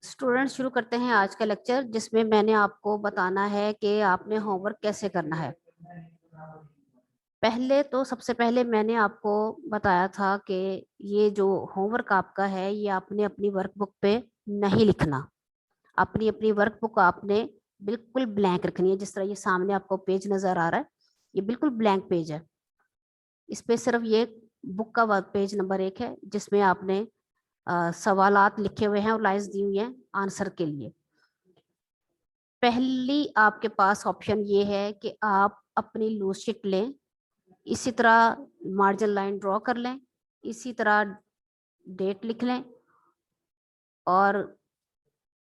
Student शुरू करते हैं आज का लेक्चर, जिसमें मैंने आपको बताना है कि आपने होमवर्क कैसे करना है। पहले तो सबसे पहले मैंने आपको बताया था कि ये जो होमवर्क आपका है ये आपने अपनी वर्कबुक पे नहीं लिखना। अपनी अपनी वर्कबुक आपने बिल्कुल ब्लैंक रखनी है। जिस तरह ये सामने आपको पेज नजर आ रहा है, ये बिल्कुल ब्लैंक पेज है। इस पे सिर्फ ये बुक का पेज नंबर 1 है, जिसमें आपने सवालात लिखे हुए हैं और लाइंस दी हुई हैं आंसर के लिए। पहली आपके पास ऑप्शन ये है कि आप अपनी लूज शीट लें, इसी तरह मार्जिन लाइन ड्रॉ कर लें, इसी तरह डेट लिख लें और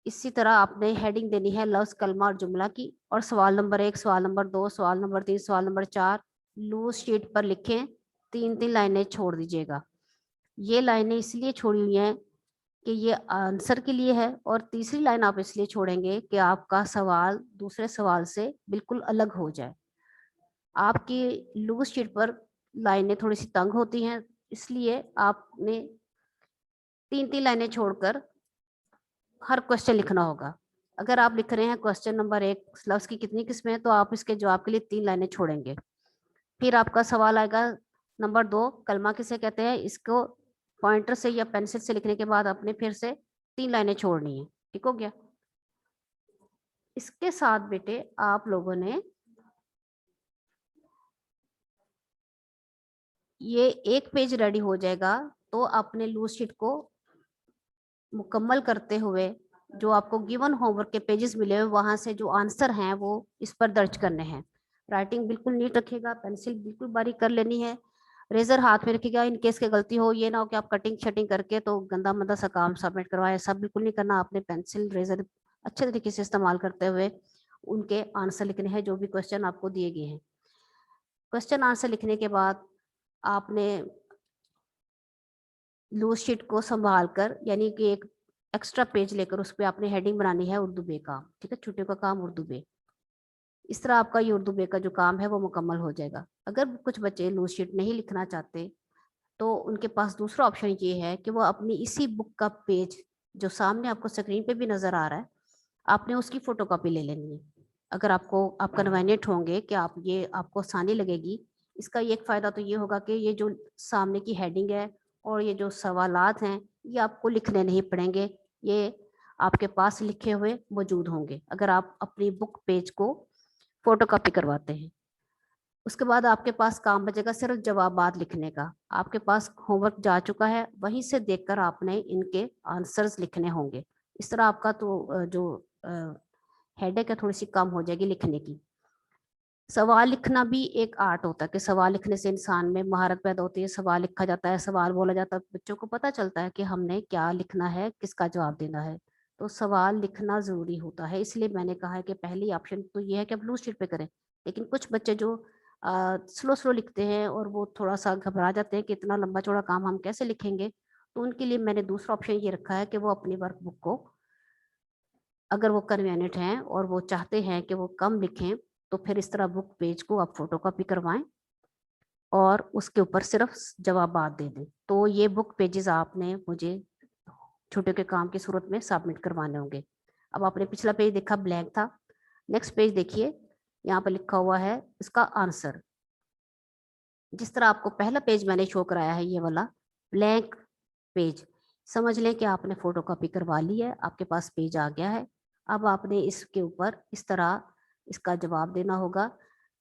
इसी तरह आपने हेडिंग देनी है लफ्ज, कलमा और जुमला की। और सवाल नंबर 1, सवाल नंबर 2, सवाल नंबर 3, सवाल नंबर 4 लूज शीट पर लिखें। 3-3 लाइनें छोड़ दीजिएगा। ये लाइनें इसलिए छोड़ी हुई हैं कि ये आंसर के लिए है, और तीसरी लाइन आप इसलिए छोड़ेंगे कि आपका सवाल दूसरे सवाल से बिल्कुल अलग हो जाए। आपकी लूज शीट पर लाइनें थोड़ी सी तंग होती हैं, इसलिए आपने 3-3 लाइनें छोड़कर हर क्वेश्चन लिखना होगा। अगर आप लिख रहे हैं क्वेश्चन नंबर 1 लफ्ज की कितनी किस्में हैं, तो आप इसके जवाब के लिए 3 लाइनें छोड़ेंगे। फिर आपका सवाल आएगा नंबर 2, कलमा किसे कहते हैं। इसको पॉइंटर से या पेंसिल से लिखने के बाद आपने फिर से 3 लाइनें छोड़नी है। ठीक हो गया। इसके साथ बेटे आप लोगों ने ये एक पेज रेडी हो जाएगा, तो आपने लूज शीट को मुकम्मल करते हुए जो आपको गिवन होमवर्क के पेजेस मिले हुए वहां से जो आंसर हैं वो इस पर दर्ज करने हैं। राइटिंग बिल्कुल नीट रखिएगा, पेंसिल बिल्कुल बारीक कर लेनी है, रेजर हाथ में रखिएगा। इन केस की गलती हो, ये ना हो कि आप कटिंग शटिंग करके तो गंदा मंदा सा काम सबमिट करवाए। सब बिल्कुल नहीं करना। आपने पेंसिल रेजर अच्छे तरीके से इस्तेमाल करते हुए उनके आंसर लिखने हैं जो भी क्वेश्चन आपको दिए गए हैं। क्वेश्चन आंसर लिखने के बाद आपने लूज शीट को संभाल कर, यानी कि एक एक्स्ट्रा पेज लेकर उस पर आपने हेडिंग बनानी है उर्दू बे का। ठीक है, छुट्टियों का काम उर्दू बे। इस तरह आपका ये उर्दू बे का जो काम है वो मुकम्मल हो जाएगा। अगर कुछ बच्चे लूज शीट नहीं लिखना चाहते तो उनके पास दूसरा ऑप्शन ये है कि वो अपनी इसी बुक का पेज जो सामने आपको स्क्रीन पे भी नजर आ रहा है, आपने उसकी फोटोकॉपी ले लेनी है। अगर आप कन्वीनियंट होंगे कि आप ये आपको आसानी लगेगी। इसका ये एक फायदा तो ये होगा कि ये जो सामने की हेडिंग है और ये जो सवालात हैं ये आपको लिखने नहीं पड़ेंगे, ये आपके पास लिखे हुए मौजूद होंगे अगर आप अपनी बुक पेज को फोटोकॉपी करवाते हैं। उसके बाद आपके पास काम बचेगा सिर्फ जवाबात लिखने का। आपके पास होमवर्क जा चुका है, वहीं से देखकर आपने इनके आंसर्स लिखने होंगे। इस तरह आपका तो जो हेडेक है थोड़ी सी कम हो जाएगी लिखने की। सवाल लिखना भी एक आर्ट होता है कि सवाल लिखने से इंसान में महारत पैदा होती है। सवाल लिखा जाता है, सवाल बोला जाता है, बच्चों को पता चलता है कि हमने क्या लिखना है, किसका जवाब देना है। तो सवाल लिखना जरूरी होता है। इसलिए मैंने कहा है कि पहली ऑप्शन तो ये है कि आप ब्लू शीट पे करें। लेकिन कुछ बच्चे जो स्लो स्लो लिखते हैं और वो थोड़ा सा घबरा जाते हैं कि इतना लंबा चौड़ा काम हम कैसे लिखेंगे, तो उनके लिए मैंने दूसरा ऑप्शन ये रखा है कि वो अपनी वर्कबुक को, अगर वो कन्वीनियंट हैं और वो चाहते हैं कि वो कम लिखें, तो फिर इस तरह बुक पेज को आप फोटोकॉपी करवाएं और उसके ऊपर सिर्फ जवाबात दे दें। तो ये बुक पेजेस आपने मुझे छुट्टियों के काम की सूरत में सबमिट करवाने होंगे। अब आपने पिछला पेज देखा ब्लैंक था। नेक्स्ट पेज देखिए, यहाँ पर लिखा हुआ है इसका आंसर। जिस तरह आपको पहला पेज मैंने शो कराया है, ये वाला ब्लैंक पेज, समझ लें कि आपने फोटोकॉपी करवा ली है, आपके पास पेज आ गया है। अब आपने इसके ऊपर इस तरह इसका जवाब देना होगा।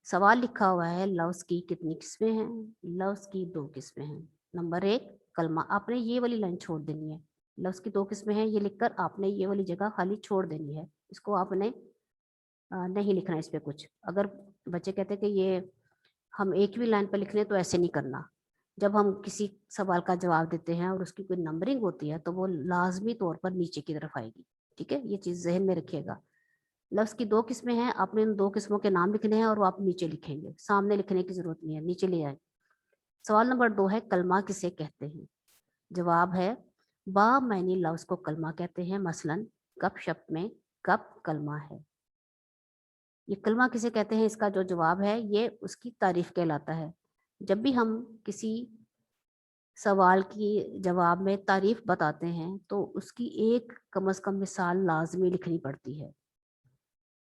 सवाल लिखा हुआ है लफ्ज की कितनी किस्में हैं। लफ्ज की 2 किस्में हैं। नंबर 1 कलमा, आपने ये वाली लाइन छोड़ देनी है। लफ्ज की 2 किस्में हैं ये लिखकर आपने ये वाली जगह खाली छोड़ देनी है। इसको आपने नहीं लिखना इस पे कुछ। अगर बच्चे कहते हैं कि ये हम एक भी लाइन पर लिख रहे हैं तो ऐसे नहीं करना। जब हम किसी सवाल का जवाब देते हैं और उसकी कोई नंबरिंग होती है तो वो लाजमी तौर पर नीचे की तरफ आएगी। ठीक है, ये चीज जहन में रखिएगा। लफ्ज की 2 किस्में हैं, आपने इन 2 किस्मों के नाम लिखने हैं और वो आप नीचे लिखेंगे, सामने लिखने की जरूरत नहीं है, नीचे ले आए। सवाल नंबर 2 है कलमा किसे कहते हैं। जवाब है बा मैनी लफ्ज को कलमा कहते हैं। मसलन गप शप में गप कलमा है। ये कलमा किसे कहते हैं, इसका जो जवाब है ये उसकी तारीफ कहलाता है। जब भी हम किसी सवाल की जवाब में तारीफ बताते हैं तो उसकी एक कम से कम मिसाल लाजमी लिखनी पड़ती है।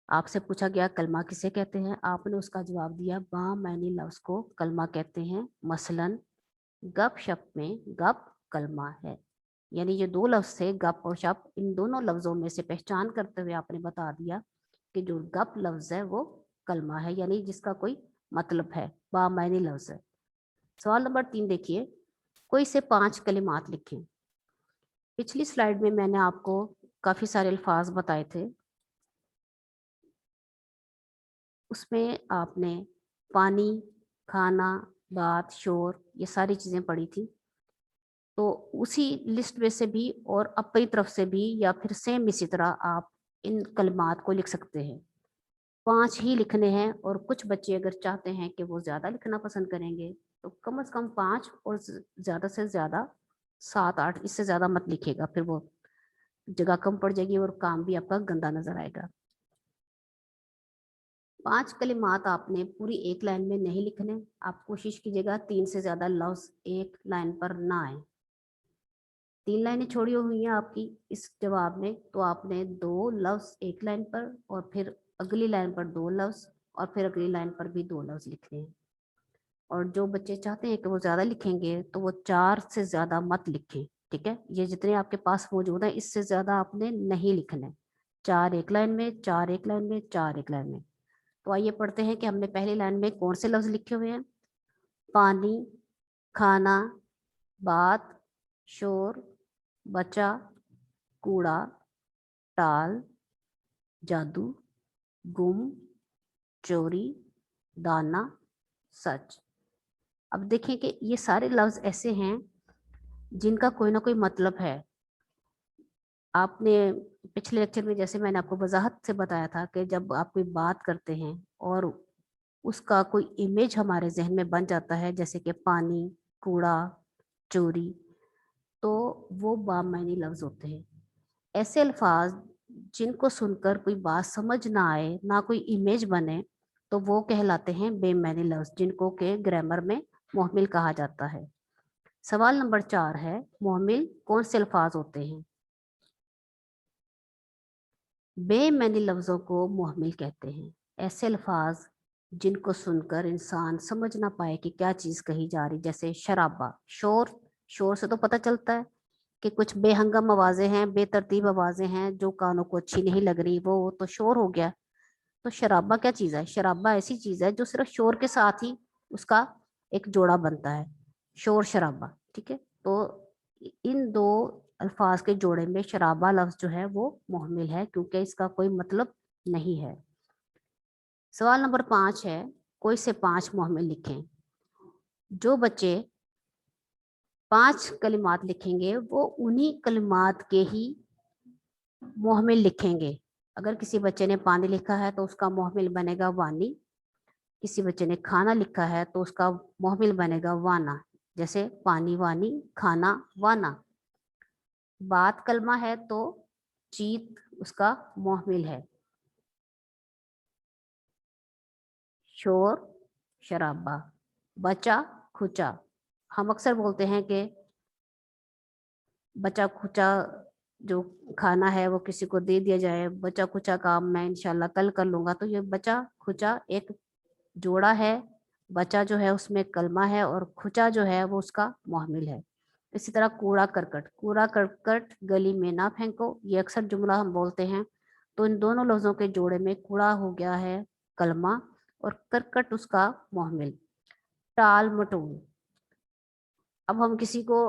आपसे पूछा गया कलमा किसे कहते हैं, आपने उसका जवाब दिया बा मैनी लफ्ज को कलमा कहते हैं। मसलन गप शप में गप कलमा है। यानी ये दो लफ्ज थे गप और शप, इन दोनों लफ्जों में से पहचान करते हुए आपने बता दिया कि जो गप लफ्ज है वो कलमा है, यानी जिसका कोई मतलब है, बा मैनी लफ्ज है। सवाल नंबर 3 देखिए, कोई से 5 कलिमात लिखें। पिछली स्लाइड में मैंने आपको काफी सारे अल्फाज बताए थे, उसमें आपने पानी, खाना, बात, शोर, ये सारी चीजें पढ़ी थी। तो उसी लिस्ट में से भी और अपनी तरफ से भी या फिर सेम इसी तरह आप इन कलिमात को लिख सकते हैं। 5 ही लिखने हैं, और कुछ बच्चे अगर चाहते हैं कि वो ज्यादा लिखना पसंद करेंगे तो कम से कम 5 और ज्यादा से ज्यादा 7-8, इससे ज्यादा मत लिखेगा, फिर वो जगह कम पड़ जाएगी और काम भी आपका गंदा नजर आएगा। 5 कलिमात आपने पूरी एक लाइन में नहीं लिखने, आप कोशिश कीजिएगा 3 से ज्यादा लफ्ज एक लाइन पर ना आए। 3 लाइनें छोड़ी हुई हैं आपकी इस जवाब में, तो आपने 2 लफ्ज एक लाइन पर और फिर अगली लाइन पर 2 लफ्ज और फिर अगली लाइन पर भी 2 लफ्ज लिखने हैं। और जो बच्चे चाहते हैं कि वो ज्यादा लिखेंगे तो वो 4 से ज्यादा मत लिखें, ठीक है। ये जितने आपके पास मौजूद है इससे ज्यादा आपने नहीं लिखना। 4 एक लाइन में, 4 एक लाइन में, 4 एक लाइन में। तो आइए पढ़ते हैं कि हमने पहली लाइन में कौन से लफ्ज लिखे हुए हैं। पानी, खाना, बात, शोर, बचा, कूड़ा, टाल, जादू, गुम, चोरी, दाना, सच। अब देखें कि ये सारे लफ्ज ऐसे हैं जिनका कोई ना कोई मतलब है। आपने पिछले लेक्चर में जैसे मैंने आपको वजाहत से बताया था कि जब आप कोई बात करते हैं और उसका कोई इमेज हमारे जहन में बन जाता है, जैसे कि पानी, कूड़ा, चोरी, तो वो बामायनी लफ्ज होते हैं। ऐसे अल्फाज जिनको सुनकर कोई बात समझ ना आए, ना कोई इमेज बने, तो वो कहलाते हैं बेमानी लफ्ज, जिनको के ग्रामर में मुहमिल कहा जाता है। सवाल नंबर 4 है, मुहमिल कौन से अल्फाज होते हैं। बेमानी लफ्जों को मुहमिल कहते हैं ऐसे अल्फाज जिनको सुनकर इंसान समझ ना पाए कि क्या चीज कही जा रही, जैसे शराबा, शोर, शोर से तो पता चलता है कि कुछ बेहंगम आवाजें हैं, बेतरतीब आवाजें हैं जो कानों को अच्छी नहीं लग रही, वो तो शोर हो गया। तो शराबा क्या चीज है, शराबा ऐसी चीज है जो सिर्फ शोर के साथ ही उसका एक जोड़ा बनता है, शोर शराबा, ठीक है। तो इन दो अल्फाज के जोड़े में शराबा लफ्ज जो है वो मुहमिल है, क्योंकि इसका कोई मतलब नहीं है। सवाल नंबर 5 है, कोई से 5 मुहमिल लिखें। जो बच्चे 5 कलिमात लिखेंगे वो उन्हीं कलिमात के ही मुहमिल लिखेंगे। अगर किसी बच्चे ने पानी लिखा है तो उसका मुहमिल बनेगा वानी, किसी बच्चे ने खाना लिखा है तो उसका मुहमिल बनेगा वाना, जैसे पानी वानी, खाना वाना। बात कलमा है तो चीत उसका मुहमिल है। शोर शराबा, बचा खुचा, हम अक्सर बोलते हैं कि बचा खुचा जो खाना है वो किसी को दे दिया जाए, बचा खुचा काम मैं इंशाल्लाह कल कर लूंगा, तो ये बचा खुचा एक जोड़ा है। बचा जो है उसमें कलमा है और खुचा जो है वो उसका मुहमिल है। इसी तरह कूड़ा करकट, कूड़ा करकट गली में ना फेंको, ये अक्सर जुमला हम बोलते हैं। तो इन दोनों लफ्जों के जोड़े में कूड़ा हो गया है कलमा और करकट उसका मुहमिल। टाल मटोल, अब हम किसी को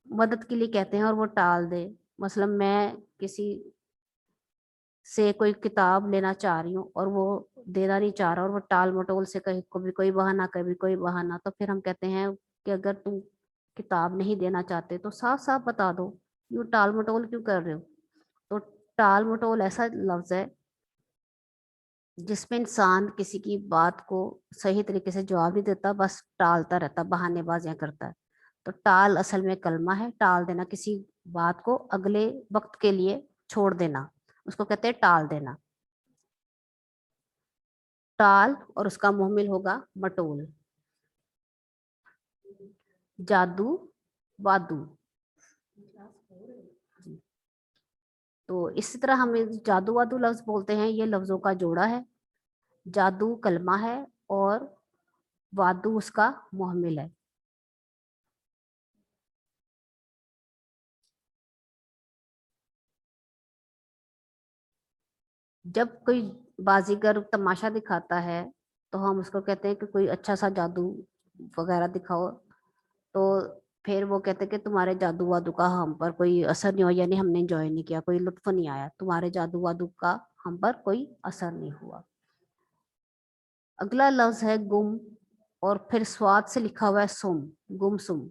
मदद के लिए कहते हैं और वो टाल दे, मतलब मैं किसी से कोई किताब लेना चाह रही हूँ और वो देना नहीं चाह रहा और वो टाल मटोल से कहीं कभी कोई बहाना कभी कोई बहाना, तो फिर हम कहते हैं कि अगर तुम किताब नहीं देना चाहते तो साफ साफ बता दो, यूँ टाल मटोल क्यों कर रहे हो। तो टाल मटोल ऐसा लफ्ज है जिसमें इंसान किसी की बात को सही तरीके से जवाब नहीं देता, बस टालता रहता, बहानेबाजियां करता है। तो टाल असल में कलमा है, टाल देना, किसी बात को अगले वक्त के लिए छोड़ देना, उसको कहते हैं टाल देना। टाल और उसका मुहमिल होगा मटोल। जादू, वादू। तो इसी तरह हम जादू वादू लफ्ज बोलते हैं, ये लफ्जों का जोड़ा है। जादू कलमा है और वादू उसका मुहम्मिल है। जब कोई बाजीगर तमाशा दिखाता है तो हम उसको कहते हैं कि कोई अच्छा सा जादू वगैरह दिखाओ। तो फिर वो कहते हैं कि तुम्हारे जादू वादू का हम पर कोई असर नहीं हुआ, यानी हमने एंजॉय नहीं किया, कोई लुत्फ नहीं आया, तुम्हारे जादू वादू का हम पर कोई असर नहीं हुआ। अगला लफ्ज है गुम, और फिर स्वाद से लिखा हुआ है सुम, गुमसुम।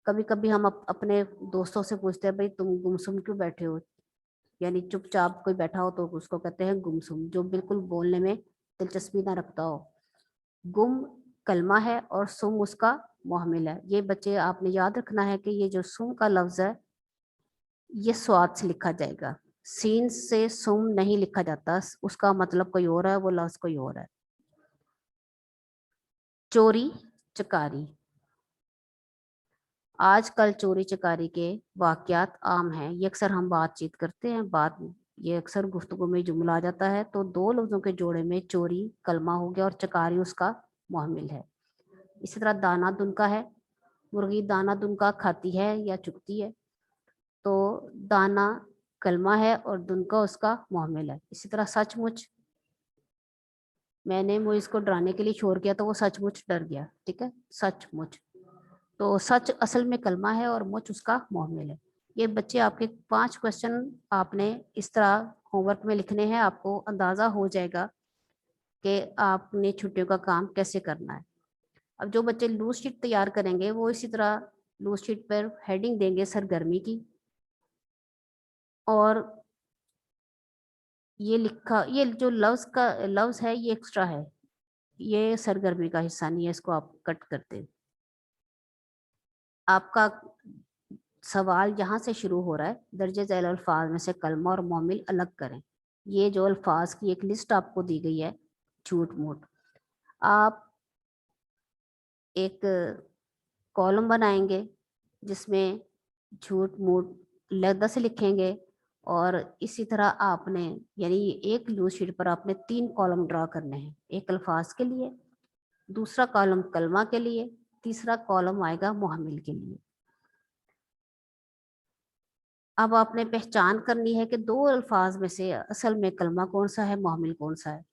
कभी कभी हम अपने दोस्तों से पूछते हैं, भाई तुम गुमसुम क्यों बैठे हो, यानी चुपचाप कोई बैठा हो तो उसको कहते हैं गुमसुम, जो बिल्कुल बोलने में दिलचस्पी ना रखता हो। गुम कलमा है और सुम उसका मुहम्मिल है। ये बच्चे आपने याद रखना है कि ये जो सुम का लफ्ज है ये स्वाद से लिखा जाएगा, सीन से सुम नहीं लिखा जाता, उसका मतलब कोई और है, वो लफ्ज कोई और है। चोरी चकारी। आजकल चोरी चकारी के वाकयात आम हैं, ये अक्सर हम बातचीत करते हैं, ये अक्सर गुफ्तगू में जुमला आ जाता है। तो दो लफ्जों के जोड़े में चोरी कलमा हो गया और चकारी उसका मुहम्मिल है। इसी तरह दाना दुनका है, मुर्गी दाना दुनका खाती है या चुगती है, तो दाना कलमा है और दुनका उसका मुहम्मिल है। इसी तरह सचमुच, मैंने मुझ इसको डराने के लिए शोर किया तो वो सचमुच डर गया, ठीक है, सचमुच। तो सच असल में कलमा है और मुच उसका मुहम्मिल है। ये बच्चे आपके 5 क्वेश्चन आपने इस तरह होमवर्क में लिखने हैं, आपको अंदाजा हो जाएगा कि आपने छुट्टियों का काम कैसे करना है। अब जो बच्चे लूज शीट तैयार करेंगे वो इसी तरह लूज शीट पर हेडिंग देंगे सरगर्मी की, और ये लिखा, ये जो लफ्ज है ये एक्स्ट्रा है, ये सरगर्मी का हिस्सा नहीं है, इसको आप कट कर दें। आपका सवाल यहाँ से शुरू हो रहा है, दर्जे झैल अल्फाज में से कलमा और मोमिल अलग करें। ये जो अल्फाज की एक लिस्ट आपको दी गई है, झूठ मूठ, आप एक कॉलम बनाएंगे जिसमें झूठ मूठ लफ्ज़ से लिखेंगे, और इसी तरह आपने, यानी एक लूज शीट पर आपने 3 कॉलम ड्रा करने हैं, एक अल्फाज के लिए, दूसरा कॉलम कलमा के लिए, तीसरा कॉलम आएगा मुहम्मिल के लिए। अब आपने पहचान करनी है कि दो अल्फाज में से असल में कलमा कौन सा है, मुहम्मिल कौन सा है।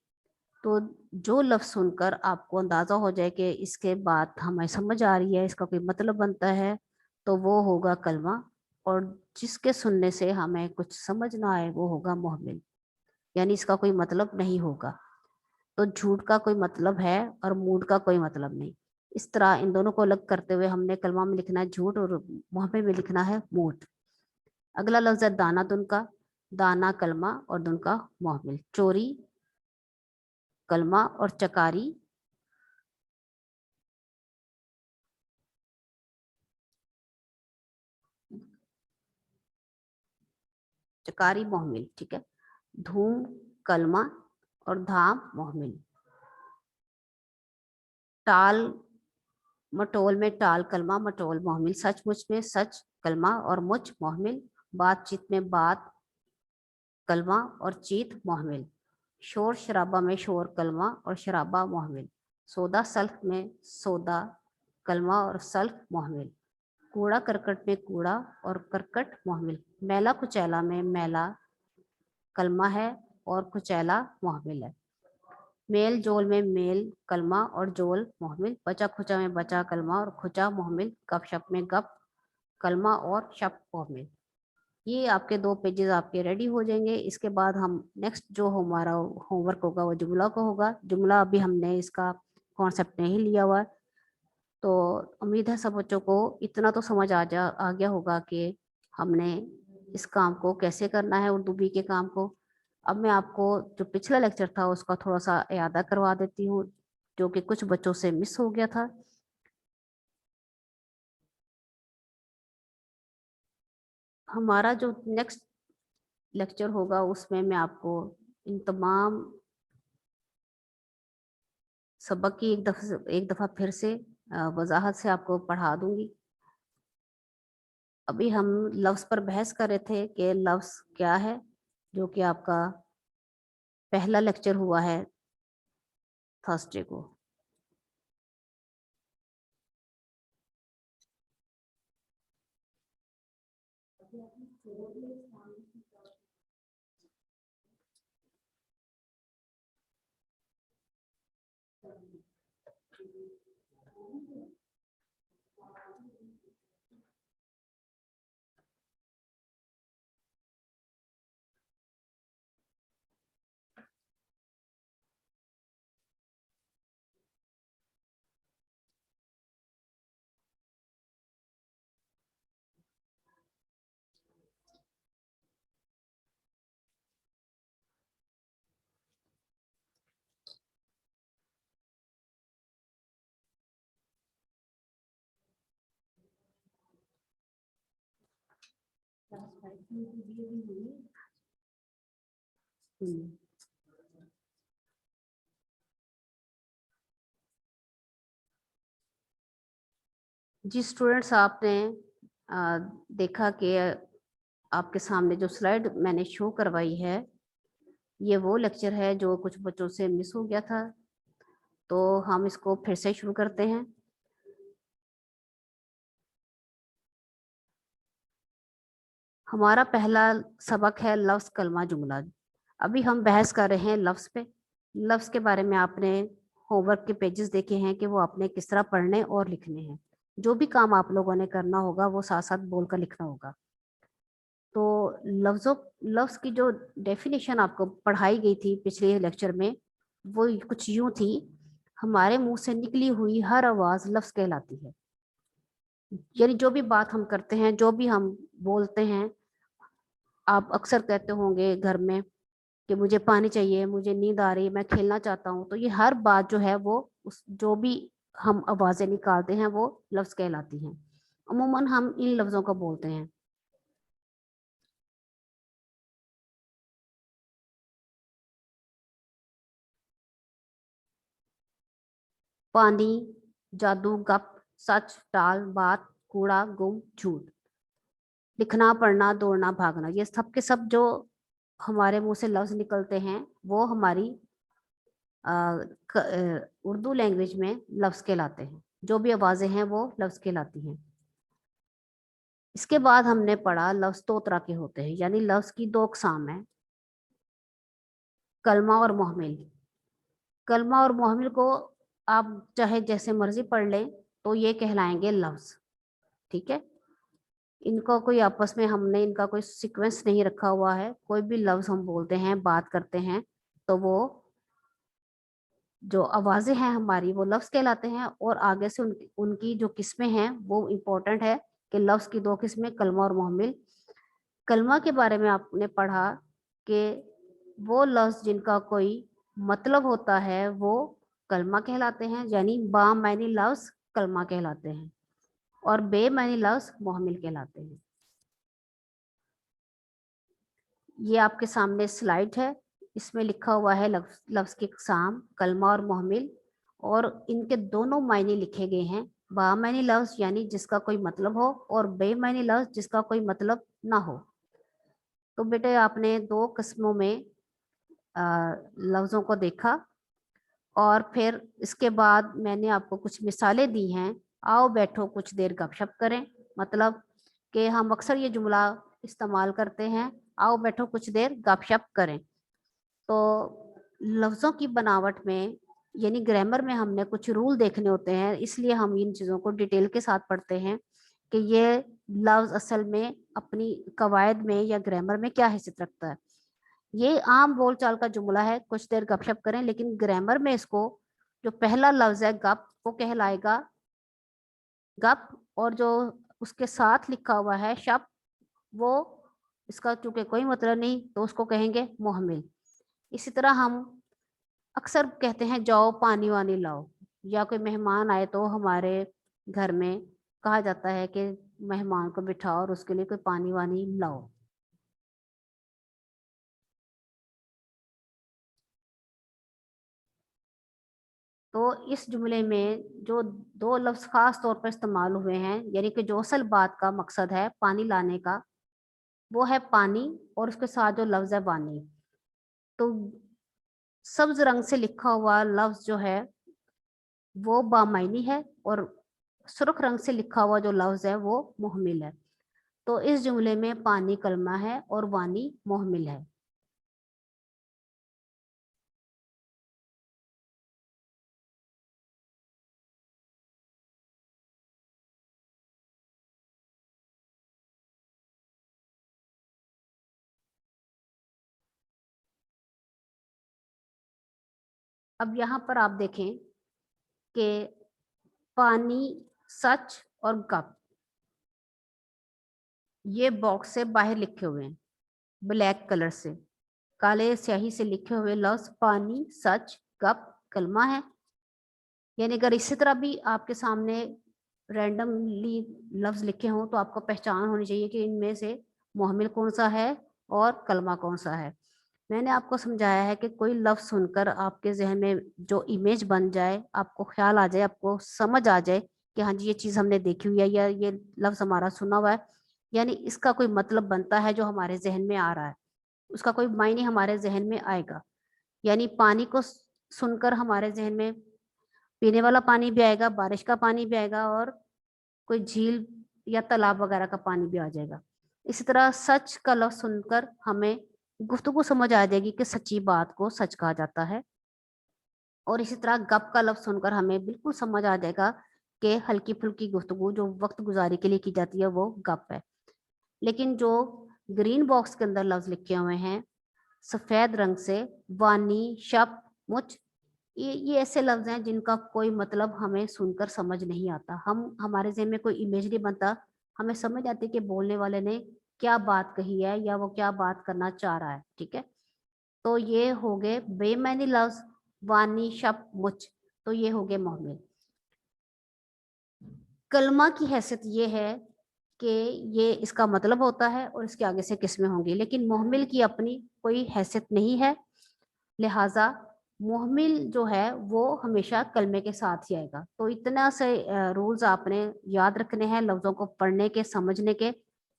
तो जो लफ्ज सुनकर आपको अंदाजा हो जाए कि इसके बाद हमें समझ आ रही है, इसका कोई मतलब बनता है, तो वो होगा कलमा, और जिसके सुनने से हमें कुछ समझ ना आए वो होगा मुहम्मिल, यानी इसका कोई मतलब नहीं होगा। तो झूठ का कोई मतलब है और मूड का कोई मतलब नहीं। इस तरह इन दोनों को अलग करते हुए हमने कलमा में लिखना है झूठ और मुहम्मिल में लिखना है मूड। अगला लफ्ज है दाना दुनका, दाना कलमा और दुनका मुहम्मिल। चोरी कलमा और चकारी चकारी मुहम्मिल, ठीक है। धूम कलमा और धाम मुहम्मिल। टाल मटोल में टाल कलमा मटोल मुहम्मिल। सचमुच में सच कलमा और मुच मुहम्मिल। बातचीत में बात कलमा और चीत मुहम्मिल। शोर शराबा में शोर कलमा और शराबा मुहम्मिल। सौदा सल्फ में सौदा कलमा और सल्फ मुहम्मिल। कूड़ा करकट में कूड़ा और करकट मुहम्मिल। मैला कुचैला में मैला कलमा है और कुचैला मुहम्मिल है। मेल जोल में मेल कलमा और जोल मुहम्मिल। बचा खुचा में बचा कलमा और खुचा मुहम्मिल। गप शप में गप कलमा और शप मुहम्मिल। ये आपके 2 पेजेस आपके रेडी हो जाएंगे। इसके बाद हम नेक्स्ट जो हमारा होमवर्क होगा वो जुमला को होगा। जुमला अभी हमने इसका कॉन्सेप्ट नहीं लिया हुआ है, तो उम्मीद है सब बच्चों को इतना तो समझ आ गया होगा कि हमने इस काम को कैसे करना है, उर्दू बी के काम को। अब मैं आपको जो पिछला लेक्चर था उसका थोड़ा सा इयादा करवा देती हूँ, जो कि कुछ बच्चों से मिस हो गया था। हमारा जो नेक्स्ट लेक्चर होगा उसमें मैं आपको इन तमाम सबक की एक दफ़ा फिर से वजाहत से आपको पढ़ा दूंगी। अभी हम लफ्ज़ पर बहस कर रहे थे कि लफ्ज़ क्या है, जो कि आपका पहला लेक्चर हुआ है थर्सडे को। जी स्टूडेंट्स, आपने देखा कि आपके सामने जो स्लाइड मैंने शो करवाई है, ये वो लेक्चर है जो कुछ बच्चों से मिस हो गया था, तो हम इसको फिर से शुरू करते हैं। हमारा पहला सबक है लफ्ज़ कलमा जुमला। अभी हम बहस कर रहे हैं लफ्ज़ पे। लफ्ज़ के बारे में आपने होमवर्क के पेजेस देखे हैं कि वो आपने किस तरह पढ़ने और लिखने हैं। जो भी काम आप लोगों ने करना होगा वो साथ साथ बोल कर लिखना होगा। तो लफ्ज़ की जो डेफिनेशन आपको पढ़ाई गई थी पिछले लेक्चर में, वो कुछ यूं थी: हमारे मुंह से निकली हुई हर आवाज़ लफ्ज़ कहलाती है। यानी जो भी बात हम करते हैं, जो भी हम बोलते हैं, आप अक्सर कहते होंगे घर में कि मुझे पानी चाहिए, मुझे नींद आ रही है, मैं खेलना चाहता हूँ। तो ये हर बात जो है वो उस जो भी हम आवाज़ें निकालते हैं वो लफ्ज़ कहलाती हैं। अमूमन हम इन लफ्ज़ों को बोलते हैं। पानी, जादू, गप, सच, टाल, बात, कूड़ा, गुम, झूठ। लिखना, पढ़ना, दौड़ना, भागना, ये सब के सब जो हमारे मुंह से लफ्ज़ निकलते हैं वो हमारी उर्दू लैंग्वेज में लफ्ज़ कहलाते हैं। जो भी आवाज़ें हैं वो लफ्ज़ कहलाती हैं। इसके बाद हमने पढ़ा लफ्ज़ दो तरह के होते हैं, यानी लफ्ज़ की दो अक़साम है, कलमा और मोहमिल। कलमा और मोहमिल को आप चाहे जैसे मर्जी पढ़ लें, तो ये कहलाएंगे लफ्ज़। ठीक है, इनका कोई आपस में हमने इनका कोई सीक्वेंस नहीं रखा हुआ है। कोई भी लफ्ज़ हम बोलते हैं, बात करते हैं, तो वो जो आवाज़ें हैं हमारी वो लफ्ज़ कहलाते हैं। और आगे से उनकी जो किस्में हैं वो इम्पोर्टेंट है कि लफ्ज़ की दो किस्में, कलमा और मोहमिल। कलमा के बारे में आपने पढ़ा कि वो लफ्ज़ जिनका कोई मतलब होता है वो कलमा कहलाते हैं, यानी बामानी लफ्ज़ कलमा कहलाते हैं, और बेमानी लफ्ज़ मोहमिल कहलाते हैं। ये आपके सामने स्लाइड है, इसमें लिखा हुआ है लफ्ज़ की अक़साम कलमा और मोहमिल, और इनके दोनों मायने लिखे गए हैं। बामानी लफ्ज़ यानी जिसका कोई मतलब हो, और बेमानी लफ्ज़ जिसका कोई मतलब ना हो। तो बेटे आपने दो किस्मों में लफ्ज़ों को देखा, और फिर इसके बाद मैंने आपको कुछ मिसालें दी हैं। आओ बैठो कुछ देर गपशप करें, मतलब कि हम अक्सर ये जुमला इस्तेमाल करते हैं, आओ बैठो कुछ देर गपशप करें। तो लफ्ज़ों की बनावट में यानी ग्रामर में हमने कुछ रूल देखने होते हैं, इसलिए हम इन चीज़ों को डिटेल के साथ पढ़ते हैं कि ये लफ्ज़ असल में अपनी कवायद में या ग्रामर में क्या हैसियत रखता है। ये आम बोलचाल का जुमला है, कुछ देर गपशप करें, लेकिन ग्रामर में इसको जो पहला लफ्ज़ है गप, वो कहलाएगा गप, और जो उसके साथ लिखा हुआ है शप, वो इसका चूंकि कोई मतलब नहीं तो उसको कहेंगे मोहमिल। इसी तरह हम अक्सर कहते हैं जाओ पानी वानी लाओ, या कोई मेहमान आए तो हमारे घर में कहा जाता है कि मेहमान को बिठाओ और उसके लिए कोई पानी वानी लाओ। तो इस जुमले में जो दो लफ्ज खास तौर पर इस्तेमाल हुए हैं, यानी कि जो असल बात का मकसद है पानी लाने का, वो है पानी, और उसके साथ जो लफ्ज है वानी। तो सब्ज रंग से लिखा हुआ लफ्ज जो है वो बामायनी है, और सुर्ख रंग से लिखा हुआ जो लफ्ज है वो मुहमिल है। तो इस जुमले में पानी कलमा है और वानी मुहमिल है। अब यहाँ पर आप देखें कि पानी, सच और गप, ये बॉक्स से बाहर लिखे हुए हैं ब्लैक कलर से, काले स्याही से लिखे हुए लफ्ज पानी, सच, गप कलमा है। यानी अगर इसी तरह भी आपके सामने रैंडमली लफ्ज लिखे हों तो आपको पहचान होनी चाहिए कि इनमें से मुहम्मिल कौन सा है और कलमा कौन सा है। मैंने आपको समझाया है कि कोई लफ्ज सुनकर आपके जहन में जो इमेज बन जाए, आपको ख्याल आ जाए, आपको समझ आ जाए कि हाँ जी ये चीज़ हमने देखी हुई है या ये लफ्ज हमारा सुना हुआ है, यानी इसका कोई मतलब बनता है जो हमारे जहन में आ रहा है, उसका कोई मायने हमारे जहन में आएगा। यानी पानी को सुनकर हमारे जहन में पीने वाला पानी भी आएगा, बारिश का पानी भी आएगा, और कोई झील या तालाब वगैरह का पानी भी आ जाएगा। इसी तरह सच का लफ्ज सुनकर हमें गुफ्तगू समझ आ जाएगी कि सच्ची बात को सच कहा जाता है, और इसी तरह गप का लफ्ज सुनकर हमें बिल्कुल समझ आ जाएगा कि हल्की फुल्की गुफ्तगू जो वक्त गुजारी के लिए की जाती है वो गप है। लेकिन जो ग्रीन बॉक्स के अंदर लफ्ज लिखे हुए हैं सफेद रंग से, वानी, शप, मुच, ये ऐसे लफ्ज हैं जिनका कोई मतलब हमें सुनकर समझ नहीं आता। हम हमारे ज़हन में कोई इमेज नहीं बनता, हमें समझ आती कि बोलने वाले ने क्या बात कही है या वो क्या बात करना चाह रहा है। ठीक है, तो ये हो गए बेमानी लफ्ज, वानी, शप, मुच, तो ये हो गए मोहम्मिल। कलमा की हैसियत ये है कि ये इसका मतलब होता है और इसके आगे से किस्में होंगी, लेकिन मोहम्मिल की अपनी कोई हैसियत नहीं है। लिहाजा मुहम्मिल जो है वो हमेशा कलमे के साथ ही आएगा। तो इतना से रूल्स आपने याद रखने हैं लफ्ज़ों को पढ़ने के, समझने के।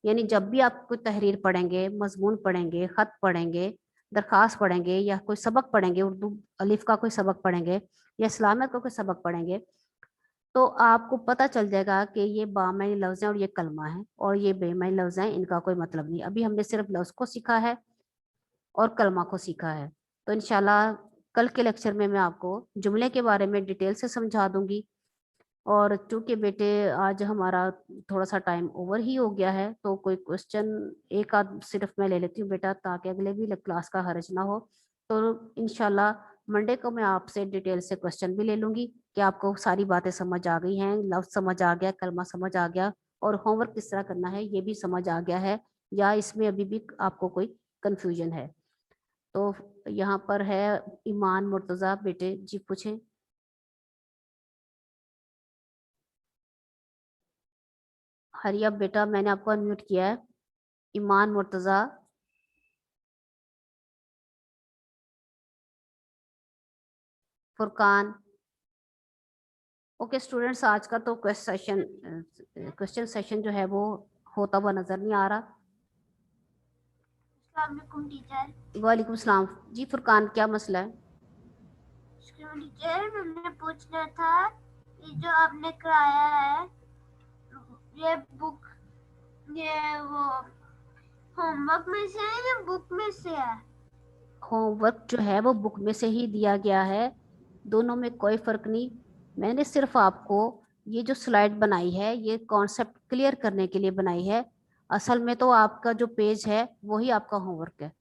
यानी जब भी आप कोई तहरीर पढ़ेंगे, मजमून पढ़ेंगे, ख़त पढ़ेंगे, दरख्वास्त पढ़ेंगे, या कोई सबक पढ़ेंगे, उर्दू अलिफ का कोई सबक पढ़ेंगे या इस्लामियत का कोई सबक पढ़ेंगे, तो आपको पता चल जाएगा कि ये बामानी लफ्ज़ हैं और ये कलमा है, और ये बेमानी लफ्ज़ हैं, इनका कोई मतलब नहीं। अभी हमने सिर्फ लफ्ज़ को सीखा है और कलमा को सीखा है। तो इंशाल्लाह कल के लेक्चर में मैं आपको जुमले के बारे में डिटेल से समझा दूंगी। और चूंकि बेटे आज हमारा थोड़ा सा टाइम ओवर ही हो गया है, तो कोई क्वेश्चन एक आध सिर्फ मैं ले लेती हूँ बेटा, ताकि अगले भी क्लास का हर्ज ना हो। तो इंशाल्लाह मंडे को मैं आपसे डिटेल से क्वेश्चन भी ले लूंगी कि आपको सारी बातें समझ आ गई हैं, लफ्ज समझ आ गया, कलमा समझ आ गया, और होमवर्क किस तरह करना है ये भी समझ आ गया है, या इसमें अभी भी आपको कोई कंफ्यूजन है। तो यहाँ पर है ईमान मुर्तजा, बेटे जी पूछे। हरिया बेटा मैंने आपको अनम्यूट किया है। ईमान मुर्तजा। फुरकान। ओके स्टूडेंट्स, आज का तो क्वेश्चन सेशन जो है वो होता हुआ नजर नहीं आ रहा। अस्सलाम वालेकुम टीचर। वालेकुम सलाम। जी फुरकान, क्या मसला है? टीचर मैंने पूछना था, ये जो आपने कराया है ये बुक, ये वो होमवर्क में से है या बुक में से है? होमवर्क जो है वो बुक में से ही दिया गया है, दोनों में कोई फर्क नहीं। मैंने सिर्फ आपको ये जो स्लाइड बनाई है ये कॉन्सेप्ट क्लियर करने के लिए बनाई है। असल में तो आपका जो पेज है वही आपका होमवर्क है।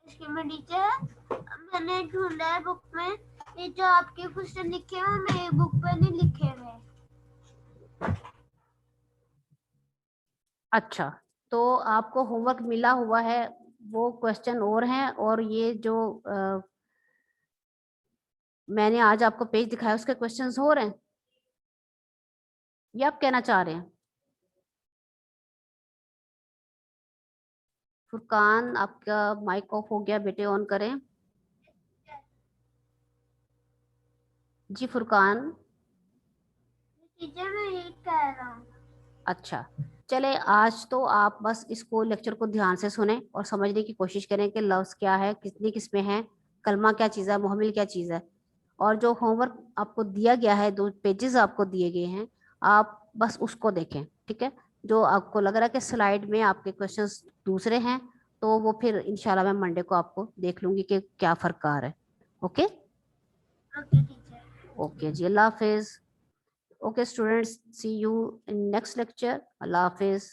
इसके में टीचर मैंने ढूंढा है बुक में, ये जो आपके क्वेश्चन लिखे हैं मेरे बुक पे नहीं लिखे हुए। अच्छा, तो आपको होमवर्क मिला हुआ है वो क्वेश्चन और हैं, और ये जो मैंने आज आपको पेज दिखाया उसके क्वेश्चंस हो रहे हैं, ये आप कहना चाह रहे हैं? फुरकान आपका माइक ऑफ हो गया बेटे, ऑन करें। जी फुरकान, टीचर मैं यही कह रहा हूँ। अच्छा चले, आज तो आप बस इसको लेक्चर को ध्यान से सुने और समझने की कोशिश करें कि लफ्ज़ क्या है, कितनी किस्में हैं, कलमा क्या चीज़ है, मुहम्मिल क्या चीज़ है। और जो होमवर्क आपको दिया गया है, 2 पेजेस आपको दिए गए हैं, आप बस उसको देखें, ठीक है। जो आपको लग रहा है कि स्लाइड में आपके क्वेश्चंस दूसरे हैं, तो वो फिर इंशाल्लाह मैं मंडे को आपको देख लूंगी कि क्या फ़र्क आ रहा है। ओके। Okay teacher. ओके जी, अल्लाह हाफिज़। Okay students, see you in next lecture. अल्लाह हाफिज़।